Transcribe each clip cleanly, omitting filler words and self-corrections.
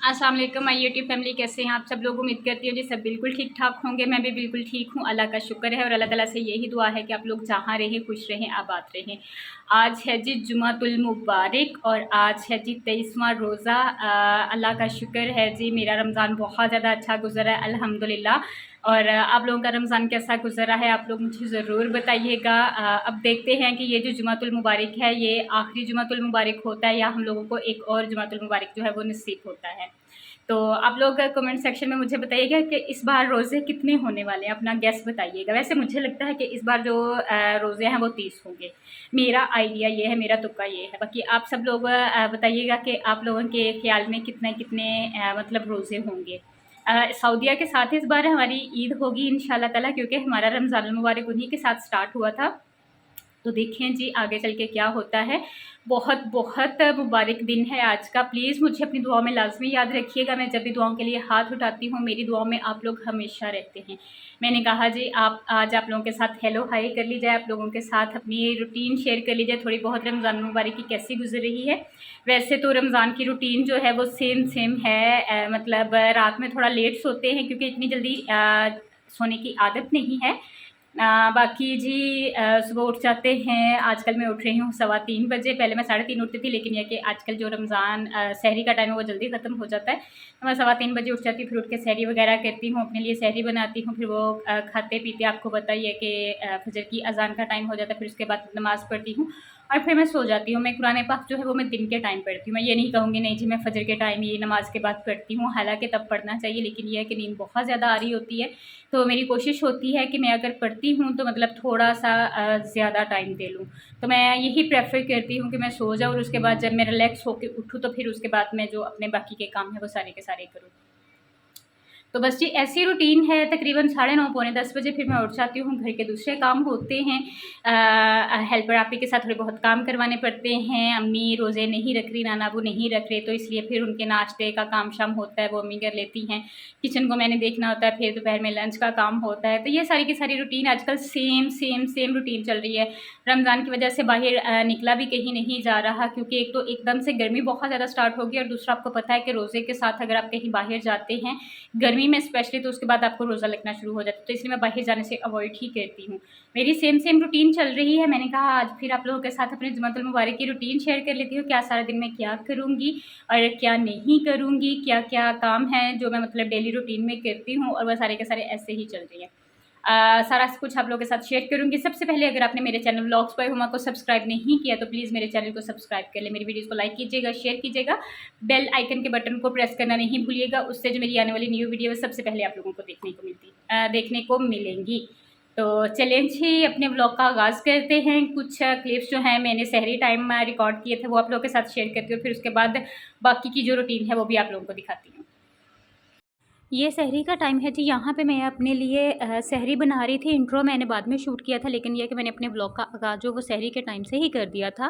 अस्सलाम वालेकुम my YouTube family, कैसे हैं आप सब लोग। उम्मीद करती हूँ जी सब बिल्कुल ठीक ठाक होंगे। मैं भी बिल्कुल ठीक हूँ, अल्लाह का शुक्र है और अल्लाह ताला से यही दुआ है कि आप लोग जहाँ रहें खुश रहें आबाद रहें। आज है जी जुमातुल मुबारक और आज है जी 23वां रोज़ा। अल्लाह का शुक्र है जी, मेरा रमज़ान बहुत ज़्यादा अच्छा गुजरा है अल्हम्दुलिल्लाह। और आप लोगों का रमज़ान कैसा गुजरा है आप लोग मुझे ज़रूर बताइएगा। अब देखते हैं कि ये जो जुमातुल मुबारक है ये आखिरी जुमातुल मुबारक होता है या हम लोगों को एक और जुमातुल मुबारक जो है वो नसीब होता है। तो आप लोग कमेंट सेक्शन में मुझे बताइएगा कि इस बार रोज़े कितने होने वाले हैं, अपना गेस बताइएगा। वैसे मुझे लगता है कि इस बार जो रोज़े हैं वो 30 होंगे। मेरा आइडिया ये है, मेरा तुक्का ये है। बाकी आप सब लोग बताइएगा कि आप लोगों के ख्याल में कितने कितने मतलब रोज़े होंगे। सऊदीया के साथ इस बार हमारी ईद होगी इंशाल्लाह ताला, क्योंकि हमारा रमज़ान मुबारक उन्हीं के साथ स्टार्ट हुआ था। तो देखें जी आगे चल के क्या होता है। बहुत बहुत मुबारक दिन है आज का। प्लीज़ मुझे अपनी दुआओं में लाजमी याद रखिएगा। मैं जब भी दुआओं के लिए हाथ उठाती हूँ मेरी दुआओं में आप लोग हमेशा रहते हैं। मैंने कहा जी आप आज आप लोगों के साथ हेलो हाय कर ली जाए, आप लोगों के साथ अपनी रूटीन शेयर कर ली जाए थोड़ी बहुत, रमज़ान मुबारक की कैसी गुजर रही है। वैसे तो रमज़ान की रूटीन जो है वो सेम सेम है। मतलब रात में थोड़ा लेट सोते हैं क्योंकि इतनी जल्दी सोने की आदत नहीं है। बाकी जी सुबह उठ जाते हैं। आजकल मैं उठ रही हूँ 3:15 बजे। पहले मैं 3:30 उठती थी, लेकिन यह कि आजकल जो रमज़ान सहरी का टाइम है वो जल्दी ख़त्म हो जाता है। तो मैं 3:15 बजे उठ जाती हूँ, फिर उठ के सहरी वगैरह करती हूँ, अपने लिए सहरी बनाती हूँ, फिर वो खाते पीते आपको बताइए कि फजर की अज़ान का टाइम हो जाता है। फिर उसके बाद नमाज़ पढ़ती हूँ और फिर मैं सो जाती हूँ। मैं कुरान पाक जो है वो मैं दिन के टाइम पढ़ती हूँ। मैं ये नहीं कहूँगी नहीं जी मैं फजर के टाइम ये नमाज़ के बाद पढ़ती हूँ, हालाँकि तब पढ़ना चाहिए, लेकिन ये है कि नींद बहुत ज़्यादा आ रही होती है। तो मेरी कोशिश होती है कि मैं अगर पढ़ती हूँ तो मतलब थोड़ा-सा ज़्यादा टाइम दे लूँ। तो मैं यही प्रेफ़र करती हूँ कि मैं सो जाऊँ और उसके बाद जब मैं रिलैक्स होके उठूँ तो फिर उसके बाद मैं जो अपने बाकी के काम हैं वो सारे के सारे करूँ। तो बस जी ऐसी रूटीन है। तकरीबन 9:30 पौने 10 बजे फिर मैं उठ जाती हूँ। घर के दूसरे काम होते हैं। हेल्पर आपी के साथ थोड़े बहुत काम करवाने पड़ते हैं। अम्मी रोज़े नहीं रख रही, नाना अबू नहीं रख रहे, तो इसलिए फिर उनके नाश्ते का काम शाम होता है वो अम्मी कर लेती हैं। किचन को मैंने देखना होता है, फिर दोपहर में लंच का काम होता है। तो ये सारी की सारी रूटीन आजकल सेम रूटीन चल रही है। रमज़ान की वजह से बाहर निकला भी कहीं नहीं जा रहा, क्योंकि एक तो एकदम से गर्मी बहुत ज़्यादा स्टार्ट होगी और दूसरा आपको पता है कि रोज़े के साथ अगर आप कहीं बाहर जाते हैं गर्मी में स्पेशली, तो उसके बाद आपको रोज़ा लगना शुरू हो जाता है। तो इसलिए मैं बाहर जाने से अवॉइड ही करती हूँ। मेरी सेम रूटीन चल रही है। मैंने कहा आज फिर आप लोगों के साथ अपने जुमातुल मुबारक की रूटीन शेयर कर लेती हूँ। क्या सारा दिन मैं क्या करूँगी और क्या नहीं करूँगी, क्या-क्या काम हैं जो मैं मतलब डेली रूटीन में करती हूँ, और वह सारे के सारे ऐसे ही चल रही हैं। सारा कुछ आप लोगों के साथ शेयर करूँगी। सबसे पहले अगर आपने मेरे चैनल व्लॉग्स बाय हुमा को सब्सक्राइब नहीं किया तो प्लीज़ मेरे चैनल को सब्सक्राइब कर लें। मेरी वीडियोज़ को लाइक कीजिएगा, शेयर कीजिएगा, बेल आइकन के बटन को प्रेस करना नहीं भूलिएगा। उससे जो मेरी आने वाली न्यू वीडियो है सबसे पहले आप लोगों को देखने को मिलेंगी। तो चलें जी अपने व्लॉग का आगाज़ करते हैं। कुछ क्लिप्स जो हैं मैंने सहरी टाइम में रिकॉर्ड किए थे वो आप लोगों के साथ शेयर करती हूँ, फिर उसके बाद बाकी की जो रूटीन है वो भी आप लोगों को दिखाती हूँ। ये सहरी का टाइम है जी। यहाँ पे मैं अपने लिए सहरी बना रही थी। इंट्रो मैंने बाद में शूट किया था, लेकिन ये कि मैंने अपने ब्लॉग का आगाज़ जो वो सहरी के टाइम से ही कर दिया था।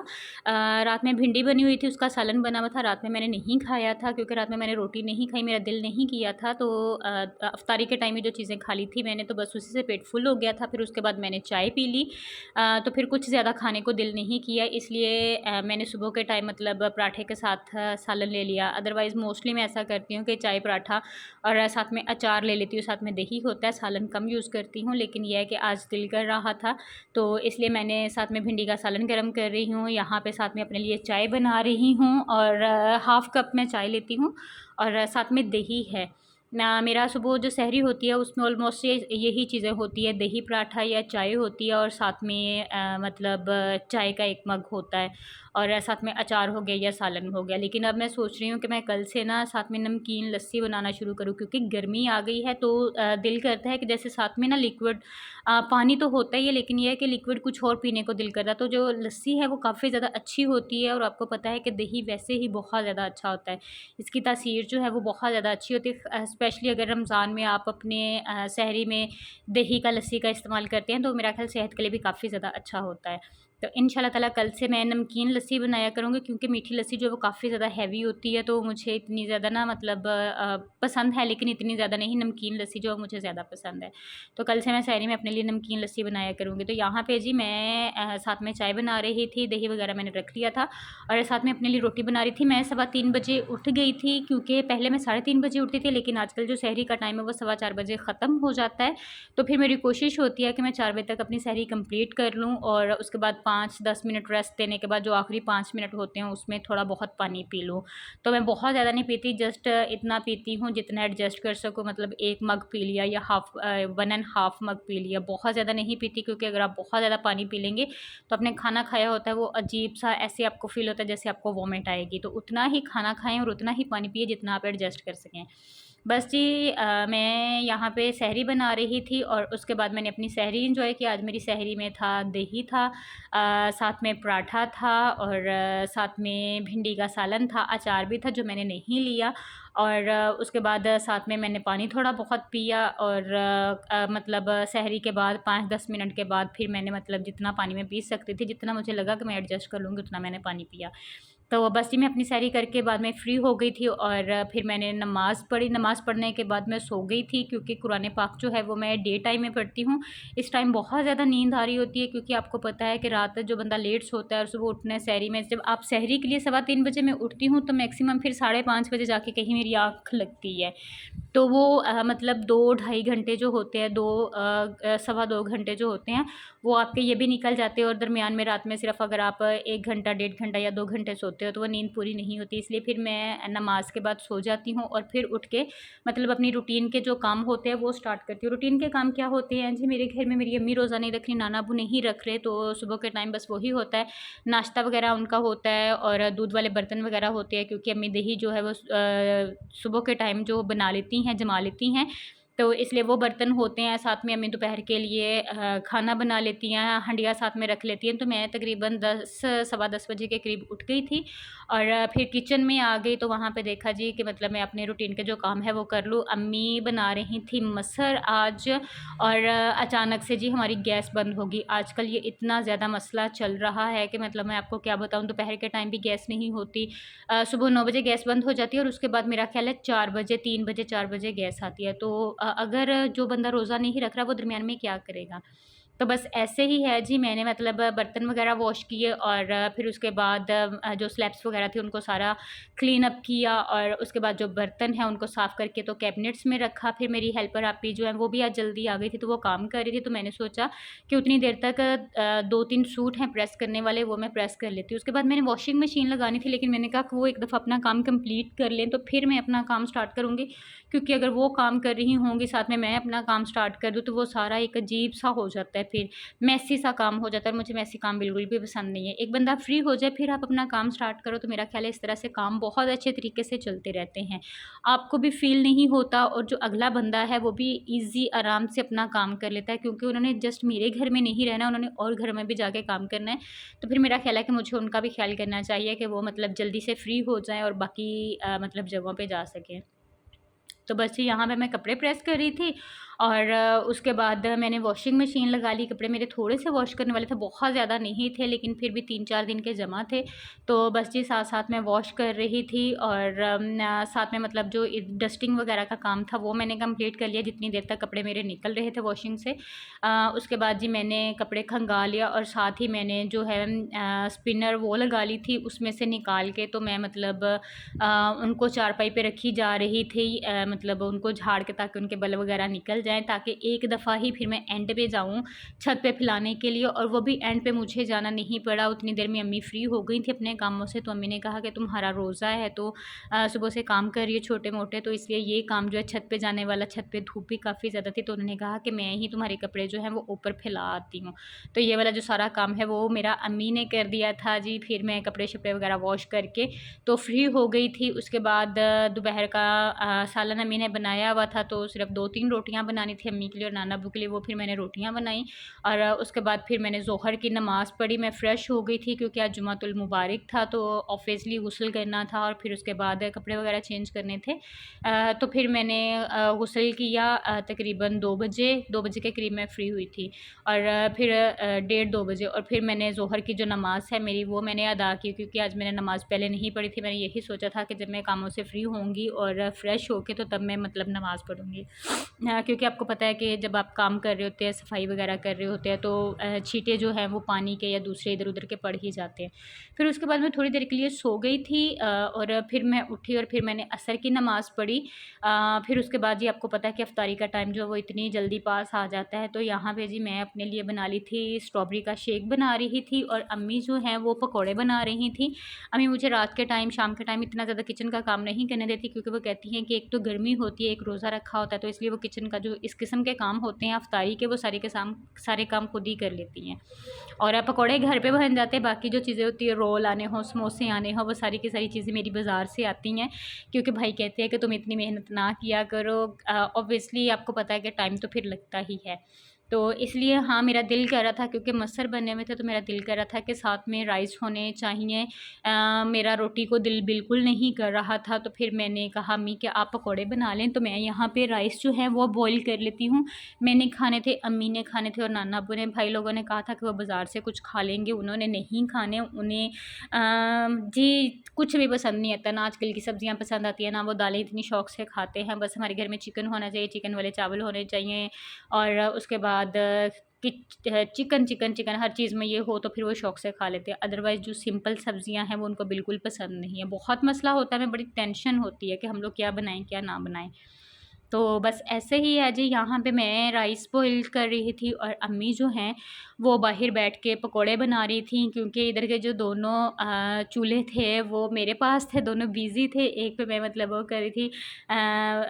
रात में भिंडी बनी हुई थी, उसका सालन बना हुआ था। रात में मैंने नहीं खाया था क्योंकि रात में मैंने रोटी नहीं खाई, मेरा दिल नहीं किया था। तो अफ्तारी के टाइम में जो चीज़ें खा ली थी मैंने, तो बस उसी से पेट फुल हो गया था। फिर उसके बाद मैंने चाय पी ली। तो फिर कुछ ज़्यादा खाने को दिल नहीं किया, इसलिए मैंने सुबह के टाइम मतलब पराठे के साथ सालन ले लिया। अदरवाइज़ मोस्टली मैं ऐसा करती हूँ कि चाय पराठा और साथ में अचार ले लेती हूँ, साथ में दही होता है। सालन कम यूज़ करती हूँ, लेकिन यह है कि आज दिल कर रहा था तो इसलिए मैंने साथ में भिंडी का सालन गरम कर रही हूँ। यहाँ पे साथ में अपने लिए चाय बना रही हूँ और हाफ़ कप में चाय लेती हूँ और साथ में दही है ना। मेरा सुबह जो सहरी होती है उसमें ऑलमोस्ट यही चीज़ें होती है, दही पराठा या चाय होती है और साथ में मतलब चाय का एक मग होता है और साथ में अचार हो गया या सालन हो गया। लेकिन अब मैं सोच रही हूँ कि मैं कल से ना साथ में नमकीन लस्सी बनाना शुरू करूँ, क्योंकि गर्मी आ गई है तो दिल करता है कि जैसे साथ में ना लिक्विड पानी तो होता ही है, लेकिन यह है कि लिक्विड कुछ और पीने को दिल करता है। तो जो लस्सी है वो काफ़ी ज़्यादा अच्छी होती है और आपको पता है कि दही वैसे ही बहुत ज़्यादा अच्छा होता है। इसकी तासीर जो है वो बहुत ज़्यादा अच्छी होती है। स्पेशली अगर रमज़ान में आप अपने सहरी में दही का लस्सी का इस्तेमाल करते हैं तो मेरा ख़्याल सेहत के लिए भी काफ़ी ज़्यादा अच्छा होता है। तो इंशाल्लाह ताला कल से मैं नमकीन लस्सी बनाया करूँगी, क्योंकि मीठी लस्सी जो है वो काफ़ी ज़्यादा हैवी होती है, तो मुझे इतनी ज़्यादा ना मतलब पसंद है, लेकिन इतनी ज़्यादा नहीं। नमकीन लस्सी जो है मुझे ज़्यादा पसंद है। तो कल से मैं सहरी में अपने लिए नमकीन लस्सी बनाया करूँगी। तो यहाँ पे जी मैं साथ में चाय बना रही थी, दही वगैरह मैंने रख लिया था और साथ में अपने लिए रोटी बना रही थी। मैं 3:15 बजे उठ गई थी, क्योंकि पहले मैं 3:30 बजे उठती थी, लेकिन आजकल जो सहरी का टाइम है वो 4:15 बजे ख़त्म हो जाता है। तो फिर मेरी कोशिश होती है कि मैं 4 बजे तक अपनी सहरी कंप्लीट कर लूँ और उसके बाद 5-10 मिनट रेस्ट देने के बाद जो आखिरी 5 मिनट होते हैं उसमें थोड़ा बहुत पानी पी लूँ। तो मैं बहुत ज़्यादा नहीं पीती, जस्ट इतना पीती हूँ जितना एडजस्ट कर सकूँ, मतलब 1 मग पी लिया या 1 एंड हाफ मग पी लिया। बहुत ज़्यादा नहीं पीती, क्योंकि अगर आप बहुत ज़्यादा पानी पी लेंगे तो आपने खाना खाया होता है वो अजीब-सा ऐसे आपको फ़ील होता है जैसे आपको वॉमिट आएगी। तो उतना ही खाना खाएँ और उतना ही पानी पिए जितना आप एडजस्ट कर सकें। बस जी मैं यहाँ पे सहरी बना रही थी और उसके बाद मैंने अपनी सहरी एंजॉय की। आज मेरी सहरी में था दही था, साथ में पराठा था और साथ में भिंडी का सालन था, अचार भी था जो मैंने नहीं लिया और उसके बाद साथ में मैंने पानी थोड़ा बहुत पिया और मतलब सहरी के बाद 5-10 मिनट के बाद फिर मैंने मतलब जितना पानी मैं पी सकती थी, जितना मुझे लगा कि मैं एडजस्ट कर लूँगी उतना मैंने पानी पिया। तो बस जी मैं अपनी सहरी करके बाद में फ़्री हो गई थी और फिर मैंने नमाज़ पढ़ी। नमाज़ पढ़ने के बाद मैं सो गई थी, क्योंकि कुरान पाक जो है वो मैं डे टाइम में पढ़ती हूँ। इस टाइम बहुत ज़्यादा नींद आ रही होती है, क्योंकि आपको पता है कि रात जो बंदा लेट सोता है और सुबह उठना है सहरी में। जब आप सहरी के लिए 3:15 बजे मैं उठती हूँ तो मैक्सिमम फिर 5:30 बजे जाके कहीं मेरी आँख लगती है। तो वो मतलब 2 ढाई घंटे जो होते हैं, 2 सवा 2 घंटे जो होते हैं, वो आपके ये भी निकल जाते हैं और दरमियान में रात में सिर्फ अगर आप 1 घंटा, 1.5 घंटा या 2 घंटे सोते हो तो वो नींद पूरी नहीं होती। इसलिए फिर मैं नमाज़ के बाद सो जाती हूँ और फिर उठ के मतलब अपनी रूटीन के जो काम होते हैं वो स्टार्ट करती हूँ। रूटीन के काम क्या होते हैं जी, मेरे घर में मेरी अम्मी रोज़ा नहीं रख रही, नाना अबू नहीं रख रहे, तो सुबह के टाइम बस वही होता है। नाश्ता वगैरह उनका होता है और दूध वाले बर्तन वगैरह होते हैं, क्योंकि अम्मी दही जो है वो सुबह के टाइम जो बना लेती हैं, जमा लेती हैं, तो इसलिए वो बर्तन होते हैं। साथ में अम्मी दोपहर के लिए खाना बना लेती हैं, हंडिया साथ में रख लेती हैं। तो मैं तकरीबन 10 सवा 10 बजे के करीब उठ गई थी और फिर किचन में आ गई, तो वहाँ पे देखा जी कि मतलब मैं अपने रूटीन के जो काम है वो कर लूँ। अम्मी बना रही थी मसर आज और अचानक से जी हमारी गैस बंद होगी। आजकल ये इतना ज़्यादा मसला चल रहा है कि मतलब मैं आपको क्या बताऊँ, दोपहर के टाइम भी गैस नहीं होती। सुबह 9 बजे गैस बंद हो जाती है और उसके बाद मेरा ख़्याल है 4 बजे, 3 बजे, 4 बजे गैस आती है। तो अगर जो बंदा रोज़ा नहीं रख रहा वो दरमियान में क्या करेगा? तो बस ऐसे ही है जी, मैंने मतलब बर्तन वगैरह वॉश किए और फिर उसके बाद जो स्लैब्स वगैरह थी उनको सारा क्लीन अप किया और उसके बाद जो बर्तन हैं उनको साफ़ करके तो कैबिनेट्स में रखा। फिर मेरी हेल्पर आपी जो है वो भी आज जल्दी आ गई थी, तो वो काम कर रही थी, तो मैंने सोचा कि उतनी देर तक 2-3 सूट हैं प्रेस करने वाले, वो मैं प्रेस कर लेती हूँ। उसके बाद मैंने वॉशिंग मशीन लगानी थी, लेकिन मैंने कहा कि वो एक दफ़ा अपना काम कंप्लीट कर लें तो फिर मैं अपना काम स्टार्ट करूँगी, क्योंकि अगर वो काम कर रही होंगी साथ में मैं अपना काम स्टार्ट कर दूँ तो वो सारा एक अजीब-सा हो जाता है, फिर मेसी सा काम हो जाता है और मुझे मेसी काम बिल्कुल भी पसंद नहीं है। एक बंदा फ्री हो जाए फिर आप अपना काम स्टार्ट करो, तो मेरा ख़्याल है इस तरह से काम बहुत अच्छे तरीके से चलते रहते हैं। आपको भी फ़ील नहीं होता और जो अगला बंदा है वो भी ईज़ी आराम से अपना काम कर लेता है, क्योंकि उन्होंने जस्ट मेरे घर में नहीं रहना, उन्होंने और घर में भी जाके काम करना है। तो फिर मेरा ख़्याल है कि मुझे उनका भी ख़्याल करना चाहिए कि वो मतलब जल्दी से फ्री हो जाएँ और बाकी मतलब जगहों पे जा सकें। तो बस जी यहाँ पे मैं कपड़े प्रेस कर रही थी और उसके बाद मैंने वॉशिंग मशीन लगा ली। कपड़े मेरे थोड़े से वॉश करने वाले थे, बहुत ज़्यादा नहीं थे, लेकिन फिर भी 3-4 दिन के जमा थे। तो बस जी साथ-साथ मैं वॉश कर रही थी और साथ में मतलब जो डस्टिंग वगैरह का काम था वो मैंने कंप्लीट कर लिया, जितनी देर तक कपड़े मेरे निकल रहे थे वॉशिंग से। उसके बाद जी मैंने कपड़े खंगा लिया और साथ ही मैंने जो है स्पिनर वो लगा ली थी, उसमें से निकाल के तो मैं मतलब उनको चारपाई पे रखी जा रही थी, मतलब उनको झाड़ के ताकि उनके बल वगैरह निकल जाएँ, ताकि एक दफ़ा ही फिर मैं एंड पे जाऊँ छत पे फैलाने के लिए, और वो भी एंड पे मुझे जाना नहीं पड़ा। उतनी देर में अम्मी फ्री हो गई थी अपने कामों से, तो अम्मी ने कहा कि तुम्हारा रोज़ा है तो सुबह से काम कर रही हो छोटे-मोटे, तो इसलिए ये काम जो है छत पे जाने वाला, छत पे धूप भी काफ़ी ज़्यादा थी, तो उन्होंने कहा कि मैं ही तुम्हारे कपड़े जो हैं वो ऊपर फैला आती हूँ। तो ये वाला जो सारा काम है वो मेरा अम्मी ने कर दिया था जी। फिर मैं कपड़े-शपड़े वगैरह वॉश करके तो फ्री हो गई थी। उसके बाद दोपहर का सालन अम्मी ने बनाया हुआ था, तो सिर्फ 2-3 रोटियां बनानी थी अम्मी के लिए और नाना अब्बू के लिए, वो फिर मैंने रोटियां बनाई। और उसके बाद फिर मैंने ज़ोहर की नमाज़ पढ़ी। मैं फ़्रेश हो गई थी क्योंकि आज जुमातुल मुबारक था, तो ऑब्वियसली गुस्ल करना था और फिर उसके बाद कपड़े वगैरह चेंज करने थे। तो फिर मैंने गुस्ल किया तकरीबन 2 बजे के करीब मैं फ़्री हुई थी। और फिर 1:30-2 बजे, और फिर मैंने ज़ोहर की जो नमाज़ है मेरी, वो मैंने अदा की, क्योंकि आज मैंने नमाज़ पहले नहीं पढ़ी थी। मैंने यही सोचा था कि जब मैं कामों से फ़्री होंगी और फ़्रेश होके तो तब मैं मतलब नमाज़ पढ़ूँगी। क्योंकि आपको पता है कि जब आप काम कर रहे होते हैं, सफाई वगैरह कर रहे होते हैं, तो छींटे जो हैं वो पानी के या दूसरे इधर उधर के पड़ ही जाते हैं। फिर उसके बाद मैं थोड़ी देर के लिए सो गई थी और फिर मैं उठी और फिर मैंने असर की नमाज़ पढ़ी। फिर उसके बाद जी आपको पता है कि अफ्तारी का टाइम जो है वो इतनी जल्दी पास आ जाता है, तो यहाँ पे जी मैं अपने लिए बना ली थी स्ट्रॉबेरी का शेक बना रही थी, और अम्मी जो हैं वो पकौड़े बना रही थी। अम्मी मुझे रात के टाइम, शाम के टाइम इतना ज़्यादा किचन का काम नहीं करने देती, क्योंकि वो कहती हैं कि एक तो गर्मी होती है, एक रोज़ा रखा होता है, तो इसलिए वो किचन का जो इस किस्म के काम होते हैं अफ्तारी के, वो सारे काम खुद ही कर लेती हैं। और पकौड़े घर पे बन जाते हैं, बाकी जो चीज़ें होती है, रोल आने हों, समोसे आने हों, वो सारी की सारी चीज़ें मेरी बाज़ार से आती हैं, क्योंकि भाई कहते हैं कि तुम इतनी मेहनत ना किया करो। ऑब्वियसली आपको पता है कि टाइम तो फिर लगता ही है। तो इसलिए हाँ, मेरा दिल कर रहा था, क्योंकि मसर बने हुए थे, तो मेरा दिल कर रहा था कि साथ में राइस होने चाहिए। मेरा रोटी को दिल बिल्कुल नहीं कर रहा था, तो फिर मैंने कहा अम्मी कि आप पकौड़े बना लें, तो मैं यहाँ पे राइस जो है वो बॉईल कर लेती हूँ। मैंने खाने थे, अम्मी ने खाने थे और नाना अब्बू ने। भाई लोगों ने कहा था कि वो बाज़ार से कुछ खा लेंगे, उन्होंने नहीं खाने। उन्हें जी कुछ भी पसंद नहीं आता, ना आजकल की सब्ज़ियाँ पसंद आती हैं, ना वो दालें इतनी शौक़ से खाते हैं। बस हमारे घर में चिकन होना चाहिए, चिकन वाले चावल होने चाहिए, और उसके बाद कि चिकन चिकन चिकन हर चीज़ में ये हो तो फिर वो शौक़ से खा लेते हैं। अदरवाइज़ जो सिंपल सब्ज़ियाँ हैं वो उनको बिल्कुल पसंद नहीं है। बहुत मसला होता है, हमें बड़ी टेंशन होती है कि हम लोग क्या बनाएँ, क्या ना बनाएँ। तो बस ऐसे ही है जी, यहाँ पे मैं राइस बॉईल कर रही थी और अम्मी जो हैं वो बाहर बैठ के पकोड़े बना रही थी, क्योंकि इधर के जो दोनों चूल्हे थे वो मेरे पास थे, दोनों बिज़ी थे। एक पे मैं मतलब वो कर रही थी,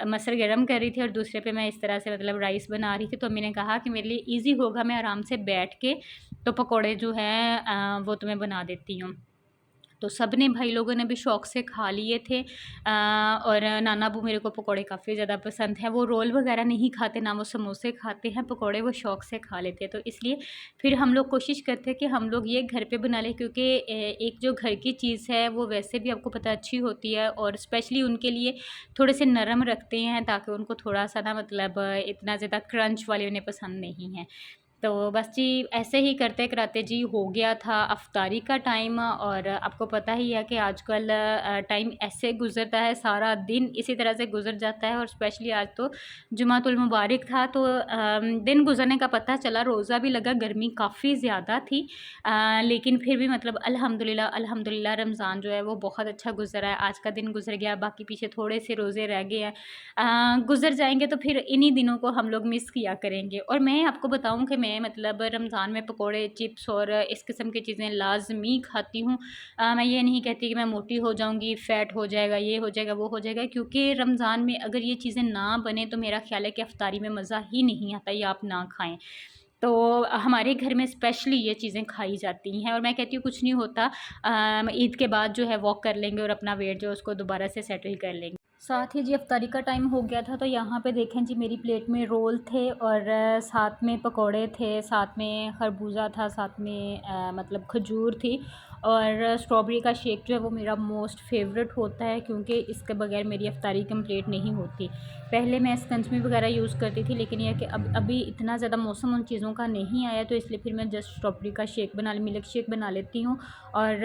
मसर गरम कर रही थी, और दूसरे पे मैं इस तरह से मतलब राइस बना रही थी। तो अम्मी ने कहा कि मेरे लिए ईज़ी होगा, मैं आराम से बैठ के तो पकोड़े जो हैं वो तुम्हें बना देती हूँ। तो सबने, भाई लोगों ने भी शौक़ से खा लिए थे। और नाना अब्बू मेरे को पकोड़े काफ़ी ज़्यादा पसंद हैं। वो रोल वग़ैरह नहीं खाते, ना वो समोसे खाते हैं, पकोड़े वो शौक़ से खा लेते हैं। तो इसलिए फिर हम लोग कोशिश करते हैं कि हम लोग ये घर पे बना लें, क्योंकि एक जो घर की चीज़ है वो वैसे भी आपको पता अच्छी होती है, और स्पेशली उनके लिए थोड़े से नरम रखते हैं, ताकि उनको थोड़ा-सा ना मतलब इतना ज़्यादा क्रंच वाले उन्हें पसंद नहीं है। तो बस जी ऐसे ही करते कराते जी हो गया था अफ्तारी का टाइम, और आपको पता ही है कि आजकल टाइम ऐसे गुज़रता है, सारा दिन इसी तरह से गुज़र जाता है। और स्पेशली आज तो जुमातुल मुबारक था, तो दिन गुज़रने का पता चला, रोज़ा भी लगा, गर्मी काफ़ी ज़्यादा थी, लेकिन फिर भी मतलब अल्हम्दुलिल्लाह अल्हम्दुलिल्लाह रमज़ान जो है वो बहुत अच्छा गुज़रा है। आज का दिन गुज़र गया, बाकी पीछे थोड़े से रोज़े रह गए हैं, गुज़र जाएंगे, तो फिर इन्हीं दिनों को हम लोग मिस किया करेंगे। और मैं आपको बताऊं कि मैं मतलब रमज़ान में पकोड़े, चिप्स और इस किस्म की चीज़ें लाजमी खाती हूँ। मैं ये नहीं कहती कि मैं मोटी हो जाऊँगी, फ़ैट हो जाएगा, ये हो जाएगा, वो हो जाएगा, क्योंकि रमज़ान में अगर ये चीज़ें ना बने तो मेरा ख़्याल है कि अफ्तारी में मज़ा ही नहीं आता, या आप ना खाएँ। तो हमारे घर में स्पेशली ये चीज़ें खाई जाती हैं, और मैं कहती हूँ कुछ नहीं होता, ईद के बाद जो है वॉक कर लेंगे और अपना वेट जो है उसको दोबारा से सेटल कर लेंगे। साथ ही जी अफ्तारी का टाइम हो गया था, तो यहाँ पे देखें जी मेरी प्लेट में रोल थे, और साथ में पकोड़े थे, साथ में खरबूजा था, साथ में मतलब खजूर थी, और स्ट्रॉबेरी का शेक जो है वो मेरा मोस्ट फेवरेट होता है, क्योंकि इसके बगैर मेरी अफ्तारी कंप्लीट नहीं होती। पहले मैं स्कंजमी वगैरह यूज़ करती थी, लेकिन यह कि अब अभी इतना ज़्यादा मौसम उन चीज़ों का नहीं आया, तो इसलिए फिर मैं जस्ट स्ट्रॉबेरी का शेक मिल्क शेक बना लेती हूँ। और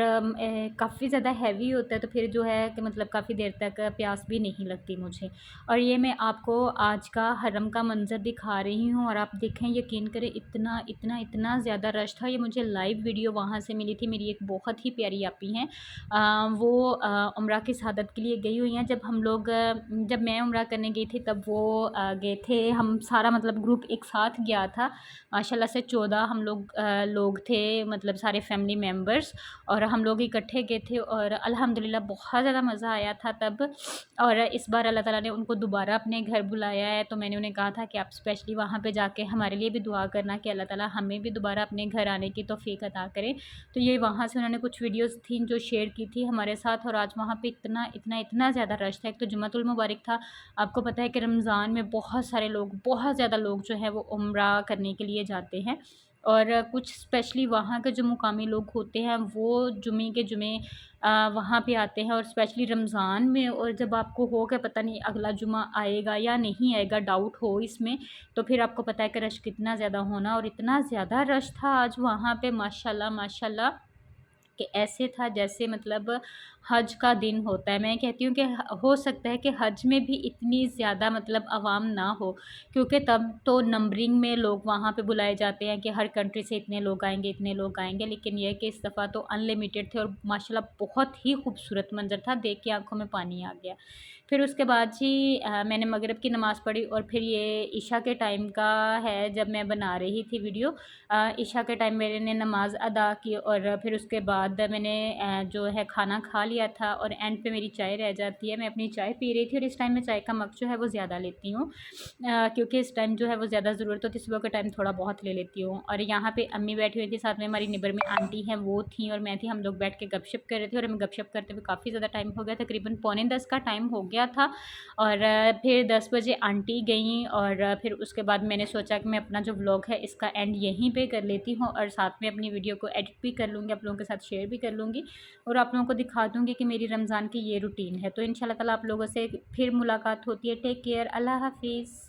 काफ़ी ज़्यादा हैवी होता है, तो फिर जो है कि मतलब काफ़ी देर तक प्यास भी नहीं लगती मुझे। और ये मैं आपको आज का हरम का मंज़र दिखा रही हूँ, और आप देखें, यकीन करें, इतना इतना इतना ज़्यादा रश था। ये मुझे लाइव वीडियो वहाँ से मिली थी, मेरी एक बहुत ही प्यारी आपी हैं, वो उम्रा की शहादत के लिए गई हुई हैं। जब मैं उम्रा करने गई थी तब वो गए थे, हम सारा मतलब ग्रुप एक साथ गया था। माशाल्लाह से 14 हम लोग थे, मतलब सारे फैमिली मेम्बर्स, और हम लोग इकट्ठे गए थे, और अल्हम्दुलिल्लाह बहुत ज़्यादा मज़ा आया था तब। और इस बार अल्लाह ताला ने उनको दोबारा अपने घर बुलाया है, तो मैंने उन्हें कहा था कि आप स्पेशली वहाँ पे जाके हमारे लिए भी दुआ करना कि अल्लाह ताला हमें भी दोबारा अपने घर आने की तौफ़ीक अता करें। तो ये वहाँ से उन्होंने मैंने कुछ वीडियोस थी जो शेयर की थी हमारे साथ, और आज वहाँ पे इतना इतना इतना ज़्यादा रश था। एक तो जुम्मतुल मुबारक था, आपको पता है कि रमज़ान में बहुत सारे लोग, बहुत ज़्यादा लोग जो है वो उम्रा करने के लिए जाते हैं, और कुछ स्पेशली वहाँ के जो मुकामी लोग होते हैं वो जुमे के जुमे वहाँ पे आते हैं, और स्पेशली रमज़ान में। और जब आपको हो कि पता नहीं अगला जुमा आएगा या नहीं आएगा, डाउट हो इसमें, तो फिर आपको पता है कि रश कितना ज़्यादा होना, और इतना ज़्यादा रश था आज वहाँ पे माशाल्लाह माशाल्लाह, कि ऐसे था जैसे मतलब हज का दिन होता है। मैं कहती हूँ कि हो सकता है कि हज में भी इतनी ज़्यादा मतलब आवाम ना हो, क्योंकि तब तो नंबरिंग में लोग वहाँ पे बुलाए जाते हैं कि हर कंट्री से इतने लोग आएंगे, इतने लोग आएंगे, लेकिन यह कि इस दफ़ा तो अनलिमिटेड थे, और माशाल्लाह बहुत ही खूबसूरत मंजर था, देख के आंखों में पानी आ गया। फिर उसके बाद जी मैंने मगरिब की नमाज़ पढ़ी, और फिर ये इशा के टाइम का है जब मैं बना रही थी वीडियो। इशा के टाइम मैंने नमाज़ अदा की, और फिर उसके बाद मैंने जो है खाना खा लिया था, और एंड पे मेरी चाय रह जाती है। मैं अपनी चाय पी रही थी, और इस टाइम मैं चाय का मग जो है वो ज़्यादा लेती हूँ, क्योंकि इस टाइम जो है वो ज़्यादा ज़रूरत होती है, सुबह के टाइम थोड़ा बहुत ले लेती हूँ। और यहाँ पे अम्मी बैठी हुई थी, साथ में हमारी नेबर में आंटी हैं वो थी, और मैं थी, हम लोग बैठ के गपशप कर रहे थे, और हमें गपशप करते हुए काफ़ी ज़्यादा टाइम हो गया, तकरीबन 9:45 का टाइम हो गया था। और फिर 10 बजे आंटी गईं, और फिर उसके बाद मैंने सोचा कि मैं अपना जो व्लॉग है इसका एंड यहीं पे कर लेती हूँ, और साथ में अपनी वीडियो को एडिट भी कर लूँगी, आप लोगों के साथ शेयर भी कर लूँगी, और आप लोगों को दिखा दूँगी कि मेरी रमज़ान की ये रूटीन है। तो इंशाल्लाह ताला आप लोगों से फिर मुलाकात होती है। टेक केयर, अल्लाह हाफिज़।